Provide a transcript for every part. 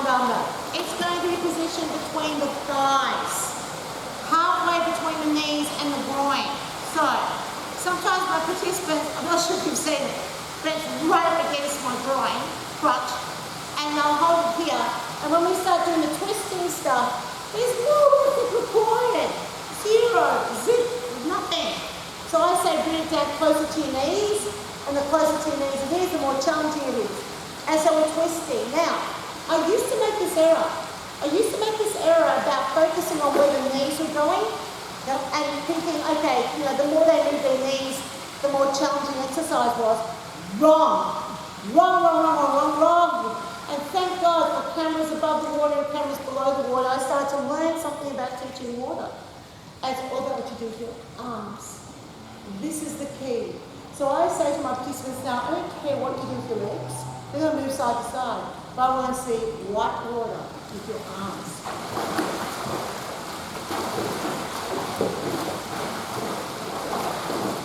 dumbbell. It's going to be positioned between the thighs, halfway between the knees and the groin. So, sometimes my participants, I'm not sure if you've seen it, but it's right against my groin, crutch, and they'll hold it here. And when we start doing the twisting stuff, there's no effort required. Zero, zip, nothing. So I say bring it down closer to your knees, and the closer to your knees it is, the more challenging it is. And so we're twisting. Now, I used to make this error. About focusing on where the knees were going, and thinking, okay, the more they move their knees, the more challenging exercise was. Wrong. And thank God for cameras above the water and cameras below the water. I started to learn something about teaching water. It's all about what you do with your arms. This is the key. So I say to my participants now, I don't care what you do with your legs. They're going to move side to side. But I want to see white water with your arms.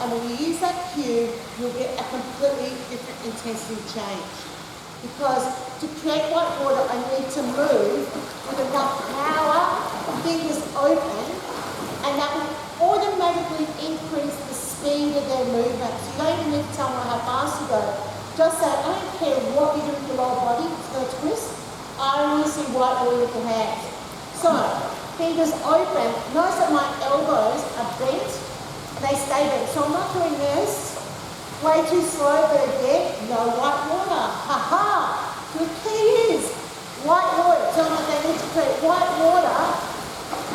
And when you use that cue, you'll get a completely different intensity change. Because to create white water, I need to move with enough power, fingers open, and that will automatically increase the speed of their movement. So you don't even need to tell them how fast you go. Just say, I don't care what you do with your lower body, it's going to twist. I want to see white water with your hands. So, fingers open. Notice that my elbows are bent. They stay bent. So I'm not doing this. Way too slow, but again, no white water. The key is white water. Tell them that they need to create white water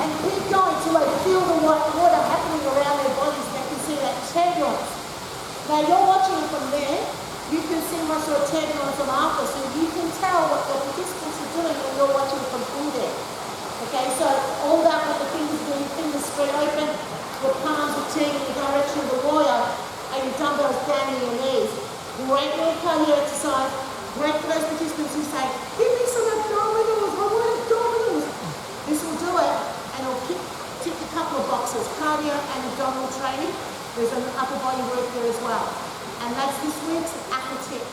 and keep going till they feel the white water happening around their bodies. They can see that turbulence. Now you're watching it from there. You can see my sort of turbulence from after, so you can tell what the participants are doing when you're watching it from through there. Okay, so all that with the fingers doing, fingers spread open, your palms are turning in the direction of the water, and your dumbbells down in your knees. Great little cardio exercise. Great for those participants who say, give me some abdominals, I want abdominals. This will do it, and it'll tick a couple of boxes, cardio and abdominal training. There's an upper body work there as well. And that's this week's aqua tip.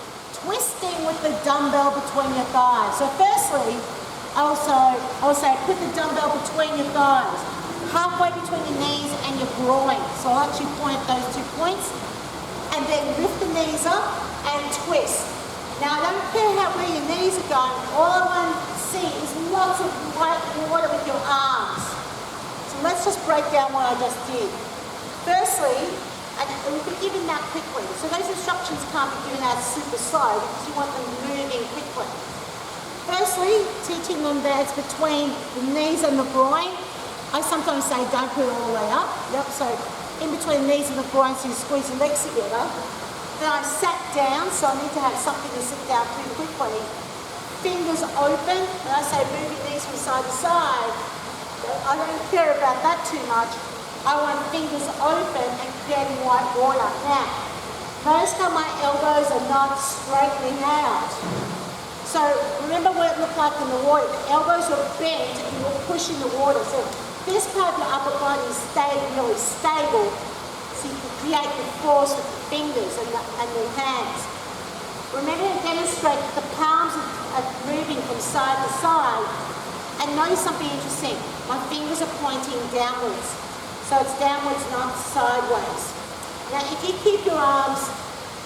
Twisting with the dumbbell between your thighs. So firstly, I will say put the dumbbell between your thighs, halfway between your knees and your groin. So I'll actually point at those 2 points. And then lift the knees up and twist. Now I don't care where your knees are going, all I want to see is lots of white water with your arms. So let's just break down what I just did. Firstly, and we'll be giving that quickly. So those instructions can't be given out super slow because you want them moving quickly. Firstly, teaching them that it's between the knees and the groin. I sometimes say don't put it all the way up. Yep, so in between the knees and the groin, so you squeeze your legs together. Then I sat down, so I need to have something to sit down pretty quickly. Fingers open, and I say move your knees from side to side. I don't care about that too much. I want fingers open and creating white water. Now, notice how my elbows are not straightening out. So remember what it looked like in the water. The elbows are bent and you're pushing the water. So this part of your upper body is staying really stable. So you can create the force with the fingers and the hands. Remember to demonstrate that the palms are moving from side to side. And notice something interesting. My fingers are pointing downwards. So it's downwards, not sideways. Now if you keep your arms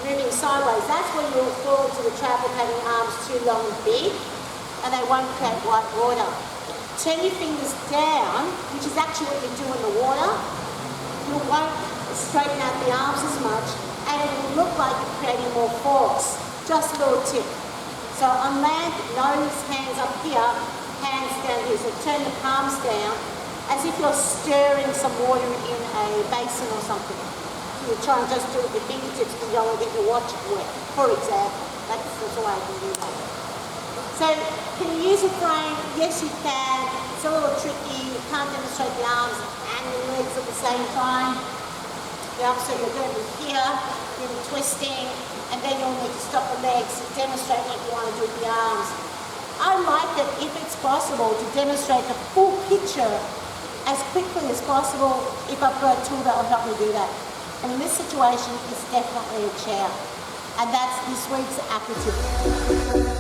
moving sideways, that's where you'll fall into the trap of having arms too long and big, and they won't create white water. Turn your fingers down, which is actually what you do in the water. You won't straighten out the arms as much, and it will look like you're creating more force. Just a little tip. So on land, nose, hands up here, hands down here. So turn the palms down, as if you're stirring some water in a basin or something. You try and just do it with your fingertips because you don't want to get your watch wet, for example. That's the way I can do that. So, can you use a frame? Yes, you can. It's a little tricky. You can't demonstrate the arms and the legs at the same time. So you're going to be here, you'll be twisting, and then you'll need to stop the legs to demonstrate what you want to do with the arms. I like it, if it's possible, to demonstrate the full picture as quickly as possible if I've got a tool that will help me do that. And in this situation, it's definitely a chair. And that's this week's aqua tip.